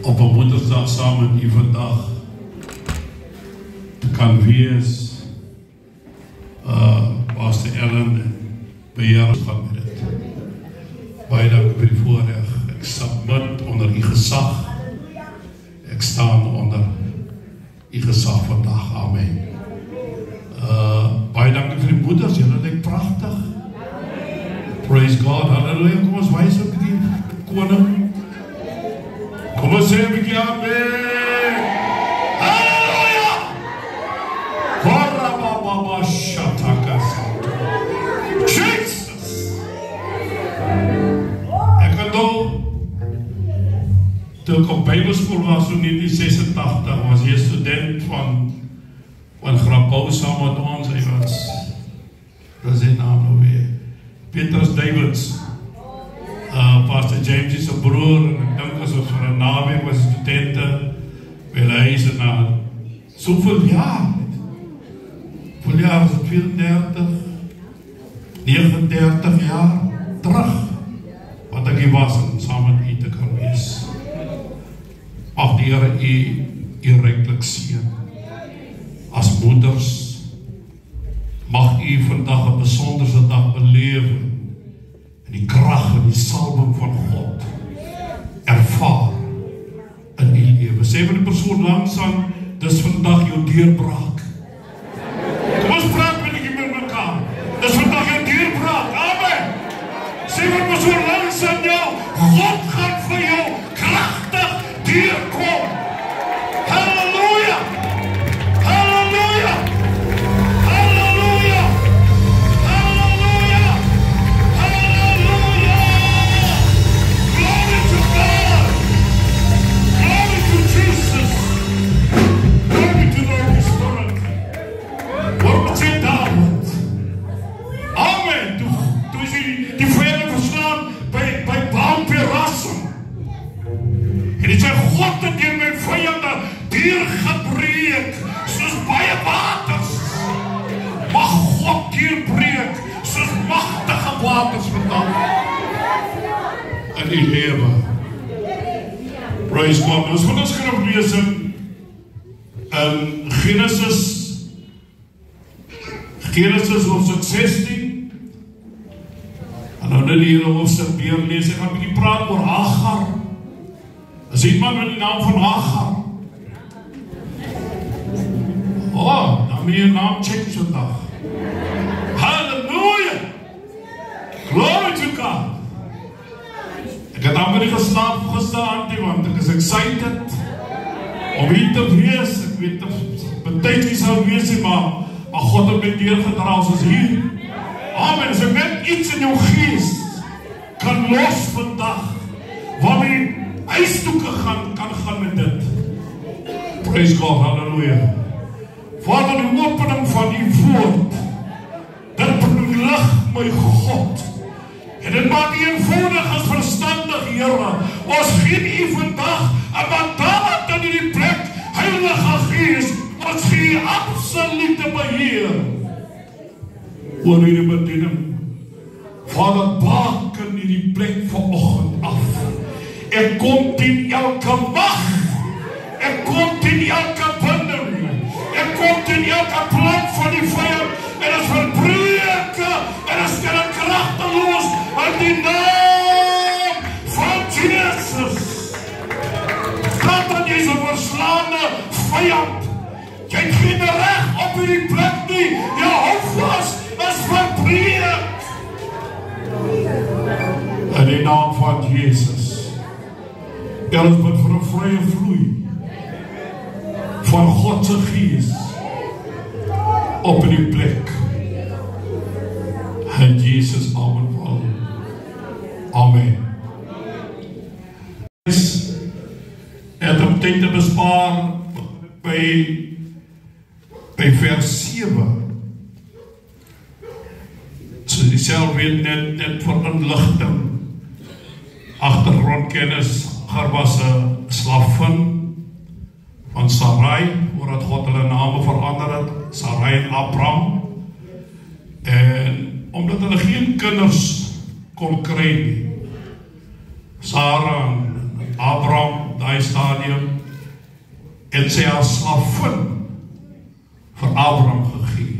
op 'n Woensdag saam met u vandag te kan wees. Pastor Ellen en beheer van dit. Baie dankie vir die voorreg. Ek submit onder u gesag. Ek staan onder u gesag vandag. Amen. Baie dankie vir die moeders. Julle lyk pragtig. Praise God. Halleluja. Kom ons wys ook die koning. Kom ons sê 'n bietjie amen. Halleluja. Korababa shataka santo. Jesus. Ek kan toe ek op Bybelskool was in 1986, was jy student van Grabouw saam met ons. Hy was, wat is die naam nou weer? Petrus Davids. Pastor James is 'n broer, en ek dink as ons vir 'n naweek was studente, wel hy is na soveel jaar, hoeveel jaar was het, 34, 39 jaar terug, wat ek hier was, en saam met u te kan wees. Mag die Here u ryklik seën. As moeders, mag u vandag 'n besonderse dag belewe, en die krag en die salwing van God ervaar in u lewe. Sê vir die persoon langs aan, dis vandag jou deurbraak. Kom ons praat met mekaar. Dis vandag jou deurbraak. Amen. Sê vir die persoon langs aan jou, God gaan vir jou kragtig deurkom. Halleluja. Halleluja. Halleluja. Halleluja. Halleluja. Glory to God. Glory to Jesus. Glory to the Holy Spirit. Waarom sê David? Amen. Toe is die vrede verslaan by Baal Perasim. En die sê, God het deur my vyande deurgebreek soos baie waters. Mag God deurbreek soos magtige waters vandag in die lewe. Praise God. Ons moet ons skrif lees in Genesis hoofstuk 16. En nou net die hele hoofstuk weer lees. Ek gaan 'n bietjie praat oor Hagar. Is iemand met die naam van Hagar? Dan moet je naam checken vandag. Halleluja! Glory to God! Ek het amper nie geslaap gestaan, want ek is excited om hier te wees. Ek weet of tyd nie sou wees, maar God het my deurgedra, ons is hier. Amen. As ek net iets in jou gees kan los vandag, waarmee huistoeke kan gaan met dit. Praise God, halleluja. Vader, die opening van die woord, dit belig my God. En dit maak die eenvoudig as verstandig, Here. Ons gee u vandag 'n mandaat in die plek, Heilige Gees, ons gee absolute beheer oor hierdie bediening. Vader, baken hierdie plek vanoggend af. Ek kom teen elke mag. Ek kom teen elke binding. Ek kom teen elke plan van die vyand. En as verbreek en as kragteloos in die naam van Jesus. Satan is 'n verslaande vyand. Jy het geen reg op hierdie plek nie. Jou houvas is verbreek. In die naam van Jesus. Ons bid vir 'n vrye vloei van God se Gees op die plek. In Jesus naam. Amen. Het om tyd te bespaar by vers 7. So die self weet net vir inligting, agtergrondkennis. Hagar was 'n slavin van Sarai, voordat God hulle name verander het, Sarai en Abraham. En omdat hulle geen kinders kon kry nie, Sarah en Abraham, daai staan het sy haar slavin vir Abraham gegee.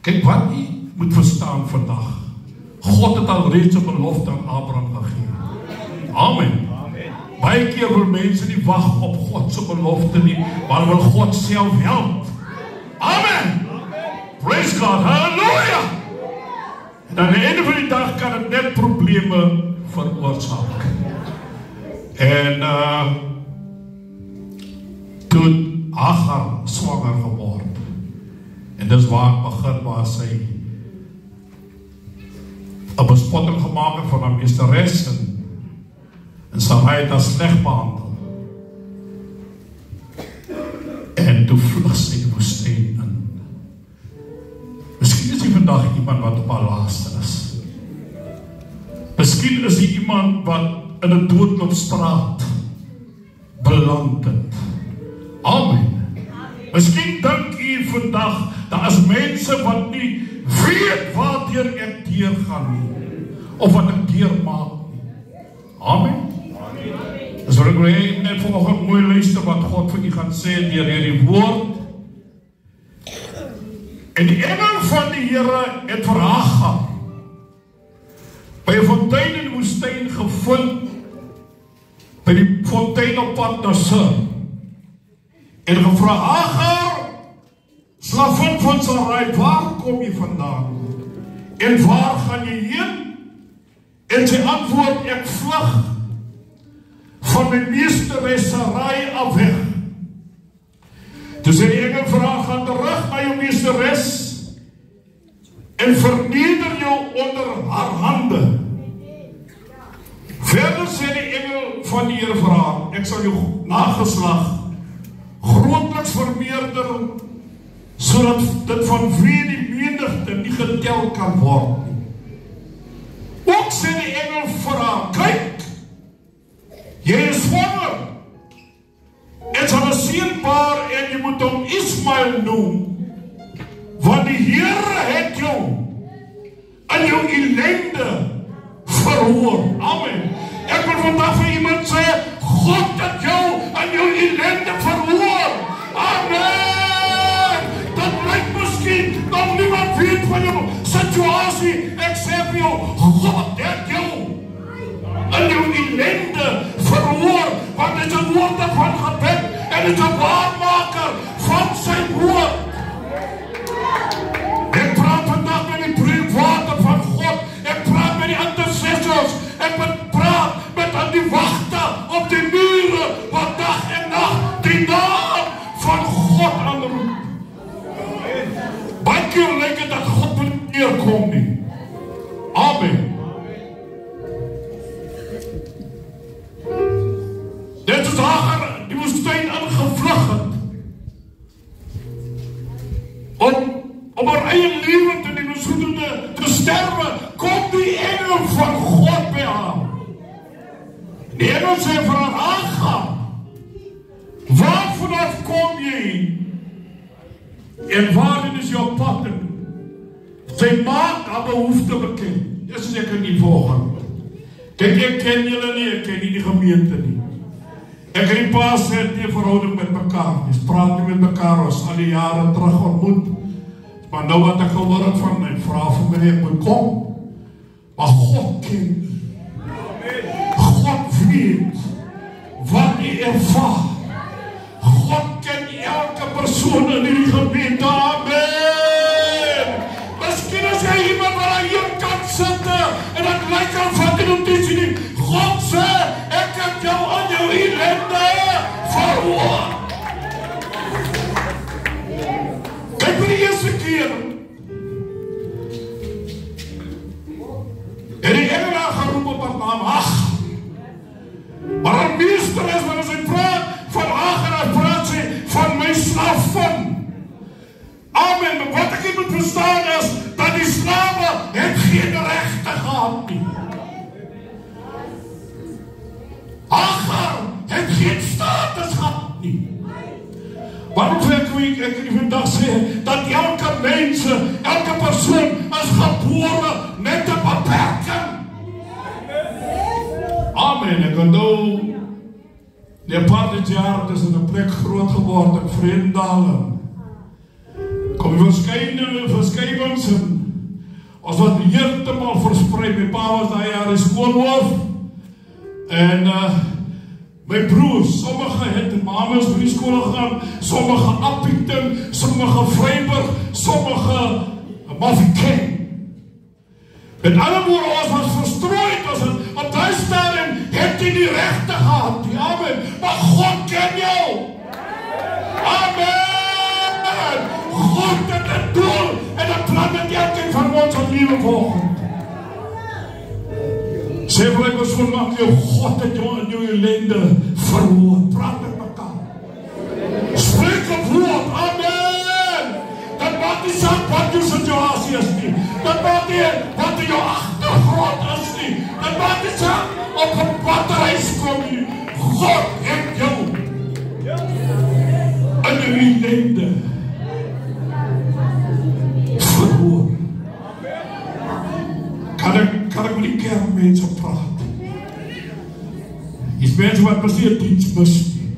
Kyk wat jy moet verstaan vandag. God het al reeds 'n belofte aan Abraham gegee. Amen. Baie keer wil mense nie wag op God se belofte nie, maar wil God self help. Amen. Praise God. Hallelujah. En aan die einde van die dag kan het net probleme veroorsaak. En toen Hagar swanger geword. En dis waar het begin, waar sy 'n bespotting gemaak het van haar meesteres en Sarai het haar sleg behandel. En toe vlug sy die woestyn in. Miskien is hier vandag iemand wat op haar laaste is. Miskien is hier iemand wat in 'n doodloopstraat beland het. Amen. Miskien dink u vandag, daar is mense wat nie weet waartoe ek deur gaan nie, of wat ek deur maak nie. Amen. Dus wil ek net vanoggend mooi luister wat God vir u gaan sê deur hierdie woord. En die engel van die Here het vir Hagar by 'n fontein in die woestyn gevind, by die fontein op pad na Sur, en gevra: Hagar, slavin van Sarai, waar kom jy vandaan? En waar gaan jy heen? En sy antwoord: ek vlug van my meesteres Sarai af weg. Toe sê die engel vir haar: gaan terug na jou meesteres en verneder jou onder haar hande. Verder sê die engel van die Here vir haar: ek sal jou nageslag grootliks vermeerder, sodat dit vanweë die menigte nie getel kan word nie. Ook sê die engel vir haar: kyk, jy is swanger en sal 'n seun baar en jy moet hom Ismael noem, want die Here het jou in jou ellende verhoor. Amen. Ek wil vandag vir iemand sê, God het jou in jou ellende verhoor. Amen. Dat lyk miskien dat niemand weet van jou situasie. Ek sê vir jou, God het jou in jou ellende verhoor, want dit is 'n woord van gebed en dit is 'n waarmaker van sy woord. Ek praat vandag met die breekwater van God. Ek praat met die intercessors. Ek praat met al die wagte op die mure wat dag en nag die naam van God aanroep. Baie keer lyk dit dat God nie neerkom nie. Amen. Dit is Hagar die woestyn ingevlug het om haar eie lewe te neem, sodat te sterwe. Kom die engel van God by haar. Die engel sê vir haar: Hagar, waarvanaf kom jy? En waarin is jou pad? Sy maak haar behoefte bekend. Dis is ek in die volgende. Kijk, ek ken julle nie, ek ken nie die gemeente nie. Ek en die paas het nie verhouding met mekaar. Ons praat nie met mekaar, ons al die jare terug ontmoet. Maar nou wat ek gehoor het van my, vra vir my, ek moet kom. Maar God ken. God weet wat jy ervaar. God ken elke persoon in die gemeente. Amen. Miskien is jy iemand wat aan jou kant sit en dat lyk al van die notitie nie. God sê, ek het jou aan jou ellende verhoor. Kijk vir die eerste keer. En die engel haar geroep op haar naam Hagar. Maar haar meesteres, wanneer sy praat van Hagar, praat sy van my slavin. Amen. Maar wat ek moet verstaan is, dat die slawe het geen regte gehad nie. Hagar het geen status gehad nie. Waarom sê ek nie vandag sê, dat elke mens, elke persoon is gebore met 'n beperking. Amen. Ek onthou Die apartheid jaar is in 'n plek groot geword in Vredendal. Kom verskynings en ons wat heeltemal versprei. My pa was daai jaar skoolhoof. En my broers, sommige het in Mamas by die skool gegaan, sommige Appington, sommige Vryburg, sommige Mafeking. Met alle woorde, ons was verstrooid, ons het op die stadium het jy die rechte gehad, amen, maar God ken jou. Amen. God het een doel en een plan met elkeen van ons wat liewe volgend. Sê vir my persoon, maak jou God het jou in jou ellende verhoor. Praat met mekaar. Spreek op woord. Amen. Dat maakt nie saak wat jou situasie is nie. Dat maakt nie wat in jou achtergrond is nie. Dat maakt nie saak op een batterijs kom nie. God het jou in jou ellende verhoor. Kan ek met die kerkmense praat? Die mense wat miskien 'n diens mis nie.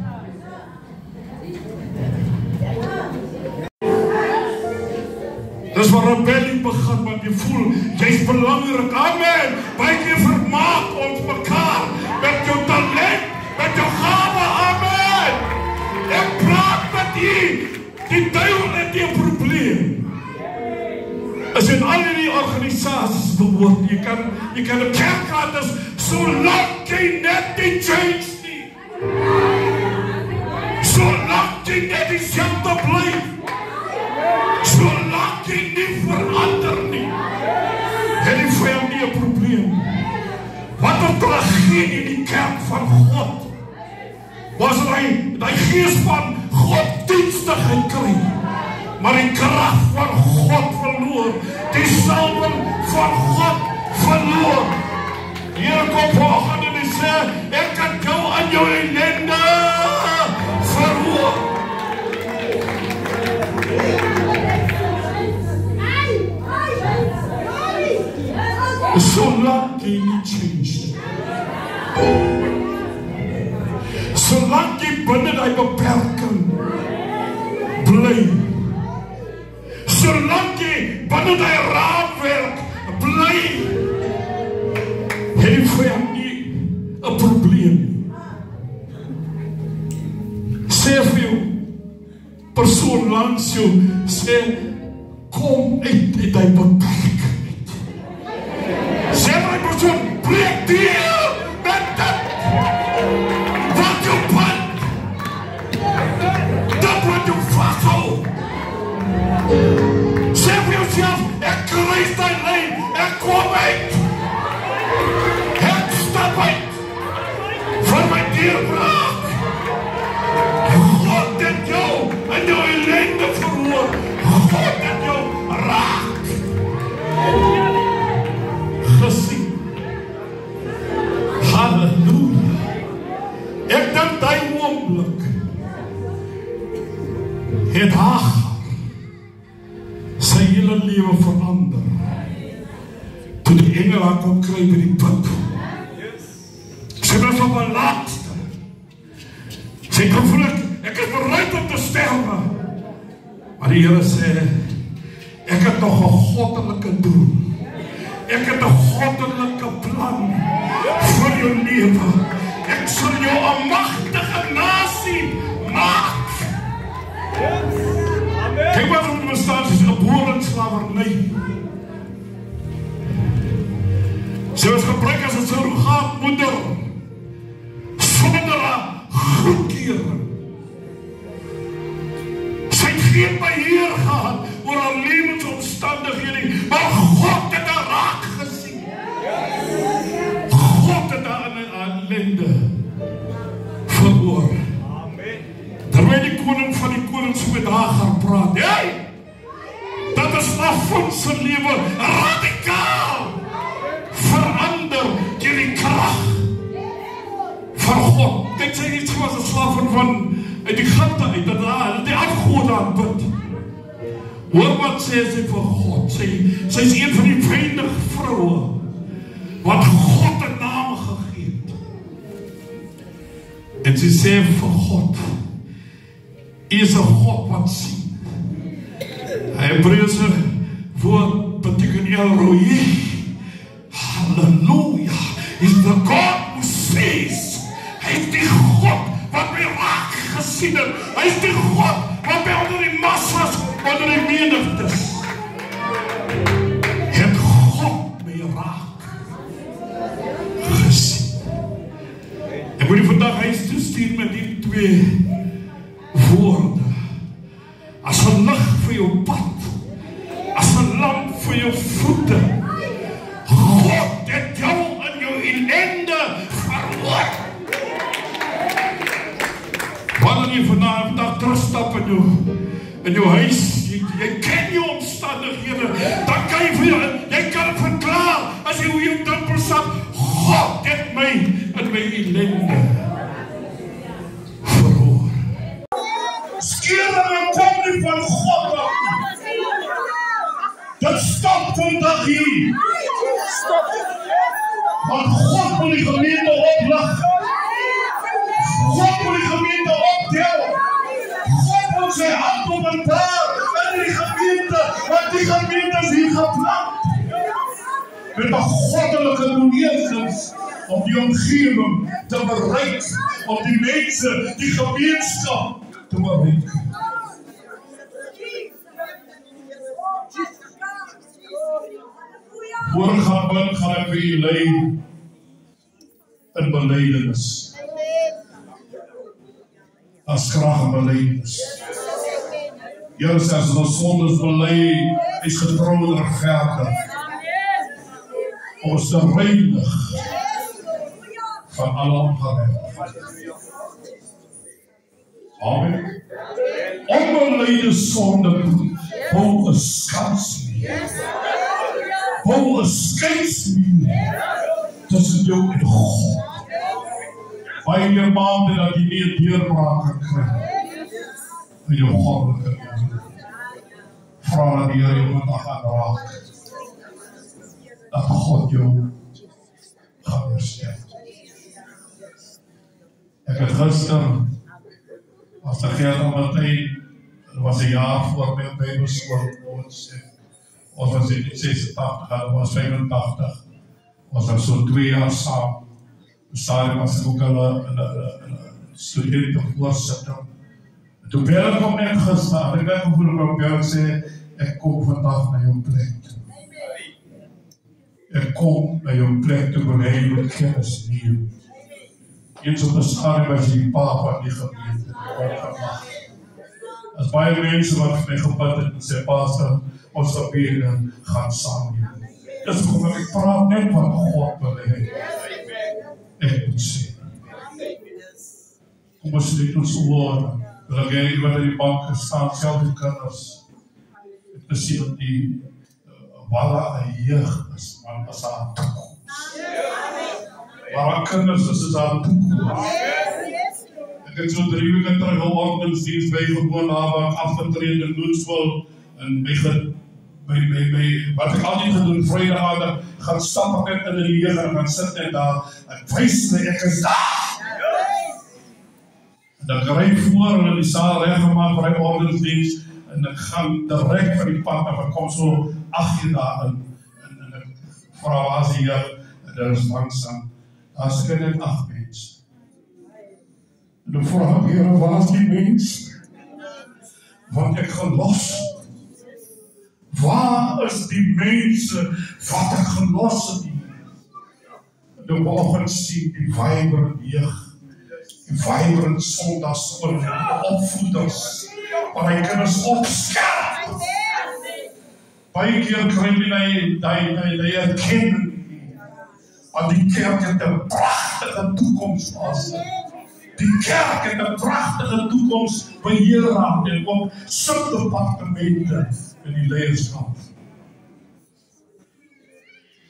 Dis waar rebellie begin, want jy voel, jy's belangrik. Amen. Baie keer vermaak ons mekaar met jou talent, met jou gawe. Amen. Ek praat met die duiwel het die probleem. As in al die organisaties behoort, jy kan 'n kerk gehad is, solank jy net die change nie. Solank jy net dieselfde bly. Solank jy nie verander nie. Het die vyand nie 'n probleem. Wat 'n tragedie in die kerk van God. Was die gees van godsdienstigheid kry. Maar die krag van God verloor. Die salwing van God verloor. Here kom volgende en sê, ek kan jou aan jou ellende verhoor. Solank jy nie change. Solank jy binne die beperking bly. Solank jy binne die raamwerk bly, het die vyand nie 'n probleem. Sê vir jou persoon langs jou, sê, kom uit die beperking. Sê my persoon, breek deel met dit. Wat jou band. Dat wat jou vasthou. Sê vir jouself, ek kruis die lyn, ek kom uit. Ek stap uit van my dierbraak. God het jou in jou ellende verhoor. God het jou raak gesien. Halleluja. Ek dink die oomblik het Hagar sy hele lewe verander. Toe die engel haar kom kry by die put. Sy was op haar laatste. Sy kom voel ek is bereid om te sterwe. Maar die Here sê, ek het nog 'n goddelike doel. Ek het 'n goddelike plan vir jou lewe. Ek sal jou 'n magtige nasie maak. Kyk wat ons bestaan, is gebore in slavernij. Sy was gebruik as 'n surrogaatmoeder sonder 'n goedkeuring. Sy het geen beheer gehad oor haar lewensomstandighede, maar God het haar raak gesien. God het haar in 'n ellende verhoor. Terwyl die koning van die konings met Hagar praat, hey, dat is af se lewe radikaal verander deur die krag van God. Dit sê iets was 'n slaaf van uit Egipte uit, dat hulle die afgode aanbid. Hoor wat sê sy vir God? Sy is een van die weinige vroue wat God 'n naam gegee het. En sy sê vir God, U is 'n God wat sien. Hebreëse woord beteken El Roi. Halleluja. Is the God who sees. Hy is die God wat my raak gesien het. Hy is die God wat by onder die massas, onder die menigtes. Het God my raak gesien. En moet jy vandag huis toestuur met die twee woorde. As 'n lig vir jou pad, as 'n lamp vir jou voete. God het jou in jou ellende verhoor. Wanneer jy vandag terugstap in jou huis, jy ken jou omstandighede, dan kan jy kan verklaar, as jy hoe jy op drempel stap, God het my in my ellende verhoor. Skielik kom nie van God af. Dat stop vandag hier. Want God wil die gemeente oplig. God wil die gemeente optel. God wil sy hand openbaar in die gemeente, want die gemeente is hier geplant. Met 'n goddelike doelstellings om die omgewing te bereik, om die mense, die gemeenskap te bereik. Voor gaan ek vir u lei in belydenis. As graag 'n belydenis. Here sê as ons sondes bely, is getrou en regverdig. Ons te reinig van alle ongeregtigheid. Amen. Onbelyde sonde bou 'n skansmuur. Bou 'n skeidsmuur tussen jou en God. Baie meer maande dat jy nie 'n deurbraak kan kry in jou goddelike lewe. Vra dat die Here jou vandag gaan raak. Dat God jou gaan herstel. Ek het gister, as die geld aan my tyd, er was 'n jaar voor my op Bybelskool, ons was in 86, en was 85, ons was so 2 jaar saam. Saam was ek ook al 'n studentenvoorsitter. Toe Bel kom net gister, ek het gevoel dat Bel sê, ek kom vandag na jou plek toe. Ek kom na jou plek toe, waar jy moet kennis neem. Eens op 'n stadium was die pa van die gemeente. As baie mense wat vir my gebid het en sê, pastor, ons gebede gaan saam hier. Dis hoekom ek praat net wat God wil hê. Ek moet sê. Kom ons net ons oor, wil ek hê wat in die bank gestaan, self die kinders. Ek te sien dat die waar 'n jeug is, want as haar toekoms. Waar kinders is haar toekoms. Ek het so 3 weke terug 'n ordeningsdiens bygewoon, waar ek afgetree in Loetswil, en wat ek altyd gedoen, Vrydag aand, gaan stap ek net in die leger, en gaan sit net daar, en wys my, ek is daar. En dan ry voor, en die saal reggemaak vir die ordeningsdiens, en ek gaan direct van die pad, en ek kom so 8 uur daar in, en ek vra waar is die Heer, en daar is langsaam, daar is ek net 8 mense. En dan vra ek, Heer, waar is die mens? Want ek gelos. Waar is die mense wat ek gelos het hier? De oggend sien die vibrant jeug, die vibrant sondags oor die opvoeders, waar hy kinders opskerp. Baie keer kry jy erkenning, want die kerk het 'n pragtige toekoms vas. Die kerk het 'n pragtige toekoms beheerraad en ook subdepartemente in die leierskap.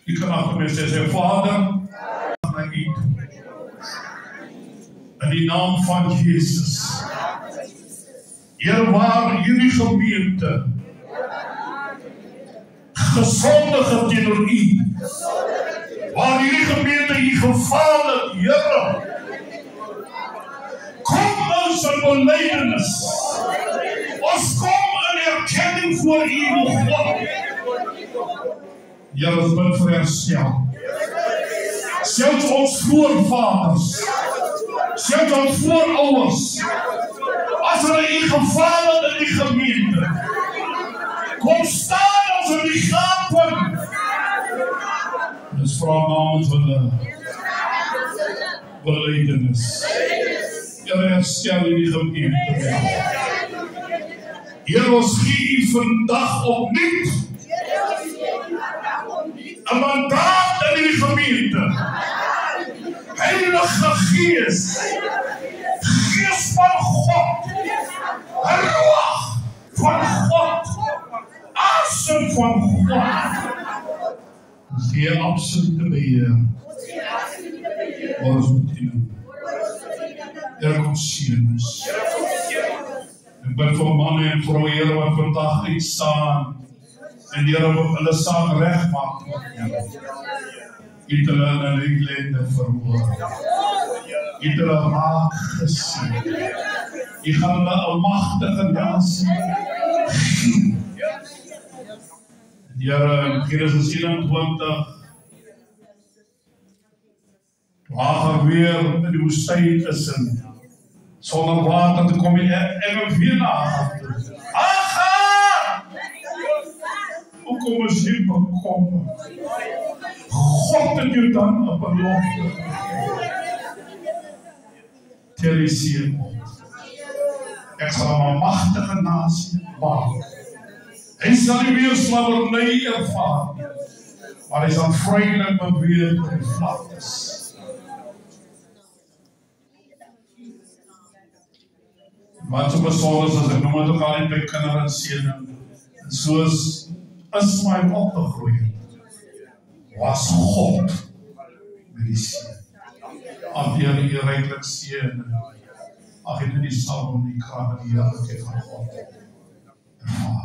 Jy kan agter my sê, Vader, na U toe. In die naam van Jesus. Here, waar hierdie gemeente gesondig teenoor U, waar hierdie gemeente U gefaal het, Here, 'n belydenis. Ons kom in erkenning voor U, o God. Here, ons bid vir herstel. Selfs ons voorvaders, selfs ons voorouers, as hulle U geval in die gemeente, kom staan ons in die gapen. Dis vra namens hulle belydenis. Here, herstel U die gemeente. Here, ons gee U vandag opnuut 'n mandaat in die gemeente. Heilige Gees, Gees van God, Ruach van God, Asem van God. Ons gee absolute beheer oor ons bediening. Here, kom seën ons. Ek bid vir manne en vroue, Here, wat vandag uitstaan en Here, wat hulle saak regmaak. U het hulle in hulle ellende verhoor. U het hulle raak gesien. U gaan hulle 'n magtige nasie gee. Here, in Genesis 21, Hagar weer in die woestyn is en sonder water te kom, en weer na Hagar toe. Hagar! Hoekom is jy bekommerd? God het jou dan 'n belofte gegee. Tel die seën op. Ek sal 'n magtige nasie maak. Hy sal nie meer slawerny ervaar, maar hy sal vrylik beweeg op die vlaktes. Wat so besonder is, as ek noem het ook al by kinders en seëning, en soos Ismael opgegroei het, was God met die seën. Ag, Here, U ryklik seën. Ag, en in die salm, die krag en die heerlikheid van God ervaar.